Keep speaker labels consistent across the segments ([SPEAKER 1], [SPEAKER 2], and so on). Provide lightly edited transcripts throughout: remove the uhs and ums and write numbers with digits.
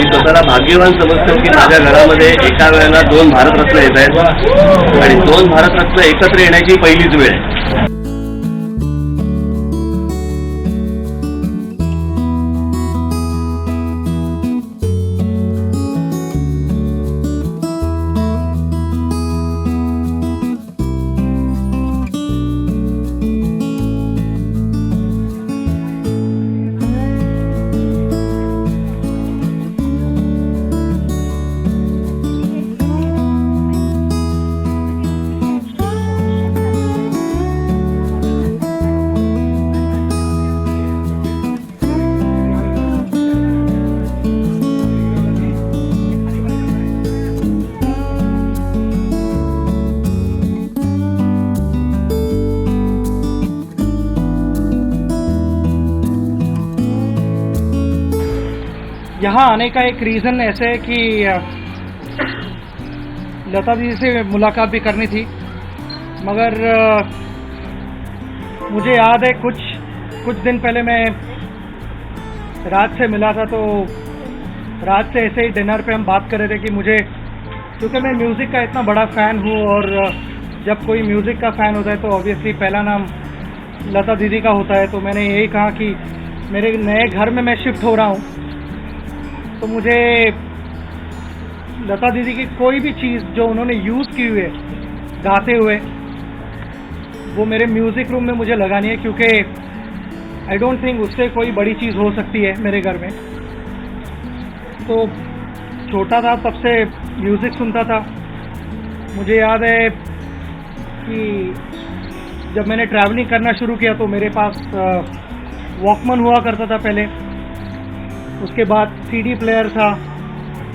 [SPEAKER 1] मी स्वतःला भाग्यवान समजतो की माझ्या घरामध्ये एका वेळेला 2 भारतरत्न येत आहेत आणि 2 भारतरत्न एकत्र येण्याची पहिलीच वेळ आहे.
[SPEAKER 2] यहाँ आने का एक रीज़न ऐसे है कि लता दीदी से मुलाकात भी करनी थी, मगर मुझे याद है कुछ दिन पहले मैं राज से मिला था, तो राज से ऐसे ही डिनर पे हम बात कर रहे थे कि मुझे, क्योंकि मैं म्यूज़िक का इतना बड़ा फ़ैन हूँ और जब कोई म्यूज़िक का फ़ैन होता है तो ऑब्वियसली पहला नाम लता दीदी का होता है। तो मैंने यही कहा कि मेरे नए घर में मैं शिफ्ट हो रहा हूँ, तो मुझे लता दीदी की कोई भी चीज़ जो उन्होंने यूज़ की हुई है गाते हुए, वो मेरे म्यूज़िक रूम में मुझे लगानी है, क्योंकि आई डोंट थिंक उससे कोई बड़ी चीज़ हो सकती है मेरे घर में। तो छोटा था तब से म्यूज़िक सुनता था। मुझे याद है कि जब मैंने ट्रैवलिंग करना शुरू किया तो मेरे पास वॉकमैन हुआ करता था पहले, उसके बाद सीडी प्लेयर था,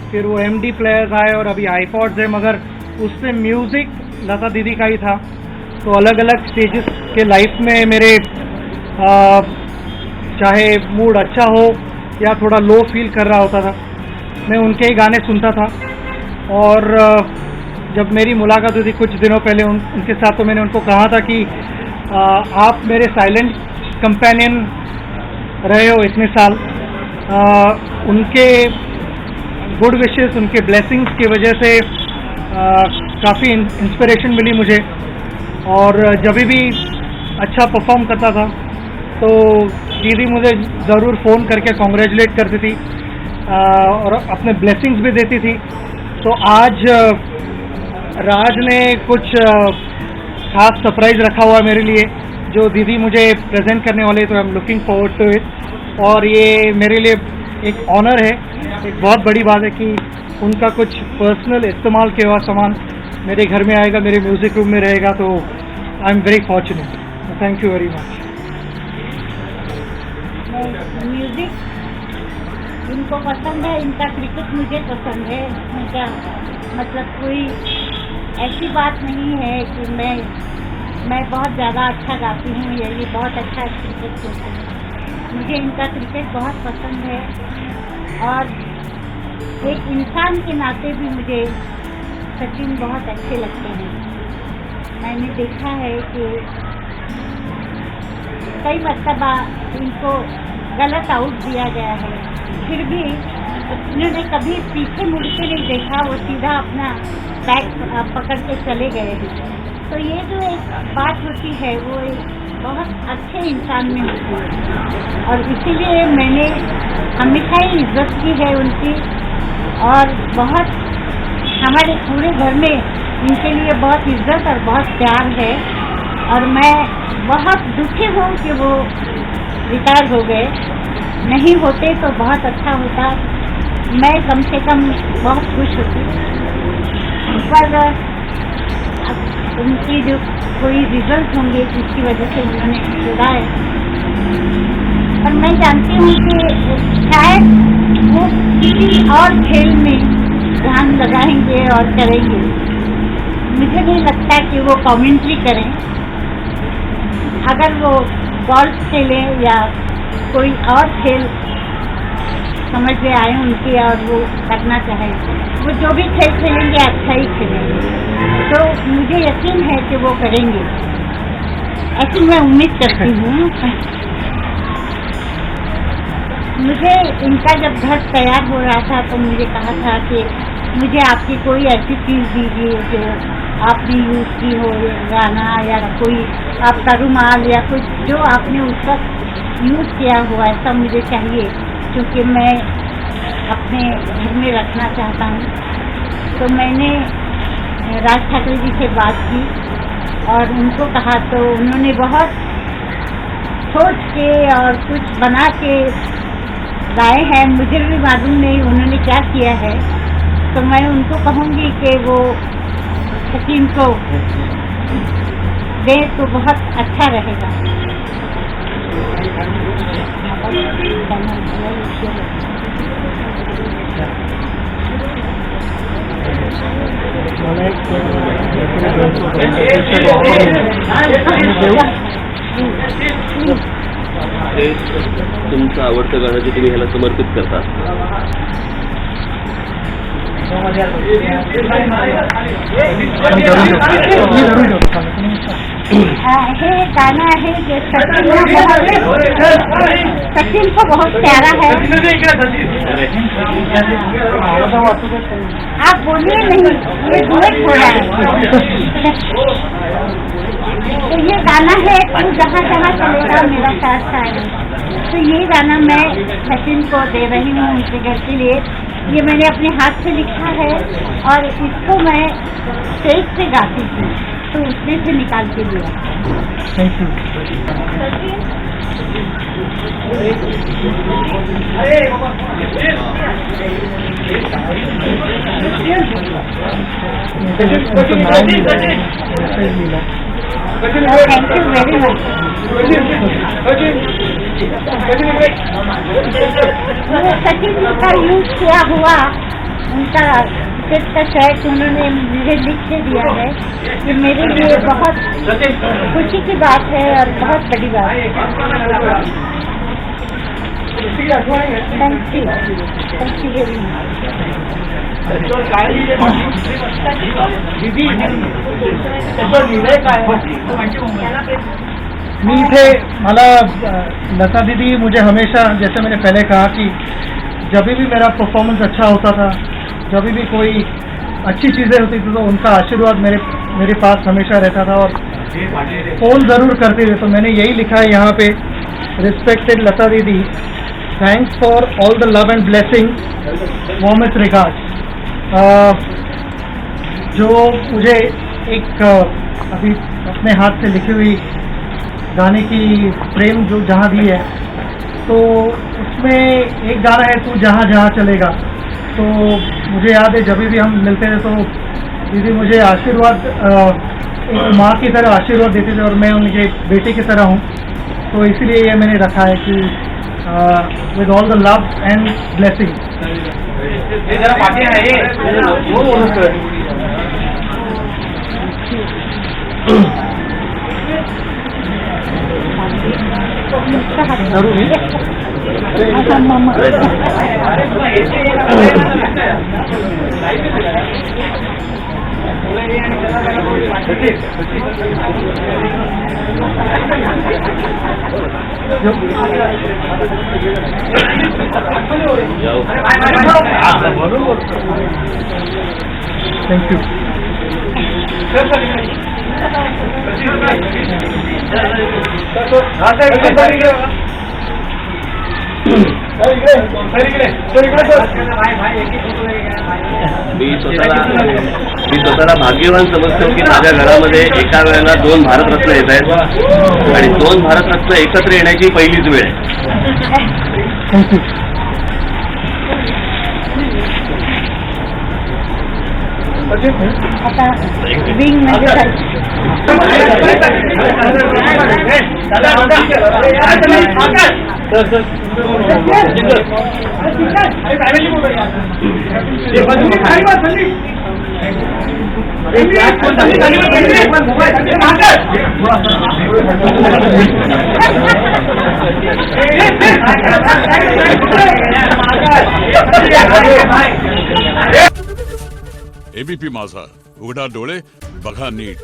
[SPEAKER 2] फिर वो एमडी प्लेयर्स आए और अभी आईपॉड्स है, मगर उससे म्यूज़िक लता दीदी का ही था। तो अलग अलग स्टेजेस के लाइफ में मेरे चाहे मूड अच्छा हो या थोड़ा लो फील कर रहा होता था, मैं उनके ही गाने सुनता था। और जब मेरी मुलाकात हुई थी कुछ दिनों पहले उनके साथ, तो मैंने उनको कहा था कि आप मेरे साइलेंट कंपेनियन रहे हो इतने साल। उनके गुड विशेस, उनके ब्लेसिंग्स की वजह से काफ़ी इंस्पिरेशन मिली मुझे, और जब भी अच्छा परफॉर्म करता था तो दीदी मुझे ज़रूर फ़ोन करके कॉन्ग्रेचुलेट करती थी और अपने ब्लेसिंग्स भी देती थी। तो आज राज ने कुछ खास सरप्राइज़ रखा हुआ मेरे लिए, जो दीदी मुझे प्रेजेंट करने वाले, तो I am looking forward to it. और ये मेरे लिए एक ऑनर है, एक बहुत बड़ी बात है कि उनका कुछ पर्सनल इस्तेमाल किया हुआ सामान मेरे घर में आएगा, मेरे म्यूज़िक रूम में रहेगा। तो I am very fortunate, thank you very much.
[SPEAKER 3] Music इनको पसंद है, इनका क्रिकेट मुझे पसंद है। इनका मतलब कोई ऐसी बात नहीं है कि मैं बहुत ज़्यादा अच्छा गाती हूँ या ये बहुत अच्छा क्रिकेट खेलती हूँ। मुझे इनका क्रिकेट बहुत पसंद है, और एक इंसान के नाते भी मुझे सचिन बहुत अच्छे लगते हैं। मैंने देखा है कि कई मर्तबा इनको गलत आउट दिया गया है, फिर भी इन्होंने कभी पीछे मुड़ के नहीं देखा, वो सीधा अपना बैट पकड़ के चले गए हैं। तो ये जो एक बात होती है वो एक बहुत अच्छे इंसान में होती है, और इसीलिए मैंने हमेशा ही इज्जत की है उनकी, और बहुत हमारे पूरे घर में इनके लिए बहुत इज्जत और बहुत प्यार है। और मैं बहुत दुखी हूँ कि वो रिटायर हो गए, नहीं होते तो बहुत अच्छा होता, मैं कम से कम बहुत खुश होती। पर उनकी जो कोई रिजल्ट होंगे जिसकी वजह से उन्होंने छोड़ा है, पर मैं जानती हूँ कि शायद वो किसी और खेल में ध्यान लगाएंगे और करेंगे। मुझे नहीं लगता कि वो कमेंट्री करें। अगर वो गोल्फ खेलें या कोई और खेल समझ में आए उनकी और वो करना चाहें, वो जो भी खेल खेलेंगे अच्छा ही खेलेंगे। तो मुझे यकीन है कि वो करेंगे, ऐसी मैं उम्मीद करती हूँ। मुझे इनका जब घर तैयार हो रहा था तो मुझे कहा था कि मुझे आपकी कोई ऐसी चीज़ दीजिए जो आपने यूज़ की हो, गाना या कोई आपका रुमाल या कुछ जो आपने उस वक्त यूज़ किया हुआ, ऐसा मुझे चाहिए क्योंकि मैं अपने घर में रखना चाहता हूँ। तो मैंने राज ठाकरे जी से बात की और उनको कहा तो उन्होंने बहुत सोच के और कुछ बना के लाए हैं। मुझे भी मालूम नहीं उन्होंने क्या किया है, तो मैं उनको कहूँगी कि वो सचिन को दे तो बहुत अच्छा रहेगा।
[SPEAKER 1] हे तुमचं आवडतं गाणं जे तुम्ही ह्याला समर्पित करता.
[SPEAKER 3] हे गाना है जो सचिन को बहुत प्यारा है। आप बोलिए नहीं, ये डुएट हो रहा है। तो ये गाना है तू जहाँ जहाँ चलेगा मेरा साथ आएगा। तो ये गाना मैं सचिन को दे रही हूँ उनके घर के लिए। ये मैंने अपने हाथ से लिखा है और इसको मैं स्टेज से गाती थी तो उसमें से निकाल के दिया।
[SPEAKER 2] Thank you.
[SPEAKER 3] Thank you very much. Sachin ji का यूज किया हुआ उनका सेट का शर्ट उन्होंने मुझे लिख के दिया है। ये मेरे लिए बहुत खुशी की बात है और बहुत बड़ी बात है। थैंक यू वेरी
[SPEAKER 2] मी इथे मला लता दीदी मुझे हमेशा, जैसे मैंने पहले कहा कि जब भी मेरा परफॉर्मेंस अच्छा होता था, जब भी कोई अच्छी चीज़ें होती थी तो उनका आशीर्वाद मेरे पास हमेशा रहता था और फ़ोन ज़रूर करते थे। तो मैंने यही लिखा है यहाँ पे, रिस्पेक्टेड लता दीदी, thanks for all the love and blessing, warmest regards. जो मुझे एक अभी अपने हाथ से लिखी हुई गाने की प्रेम जो जहाँ दी है, तो उसमें एक गाना है तू जहाँ जहाँ चलेगा। तो मुझे याद है जब भी हम मिलते थे तो दीदी मुझे आशीर्वाद, एक माँ की तरह आशीर्वाद देते थे और मैं उनके बेटे की तरह हूँ। तो इसलिए ये मैंने रखा है कि with all the love and blessing. Thank you.
[SPEAKER 1] मी स्वतःला भाग्यवान समजतो की माझ्या घरामध्ये एका वेळेला 2 भारतरत्न येत आहेत आणि 2 भारतरत्न एकत्र येण्याची पहिलीच वेळ आहे.
[SPEAKER 2] Thank you.
[SPEAKER 3] आता विंग मध्ये
[SPEAKER 4] एबीपी माझा, उघडा डोळे बघा नीट.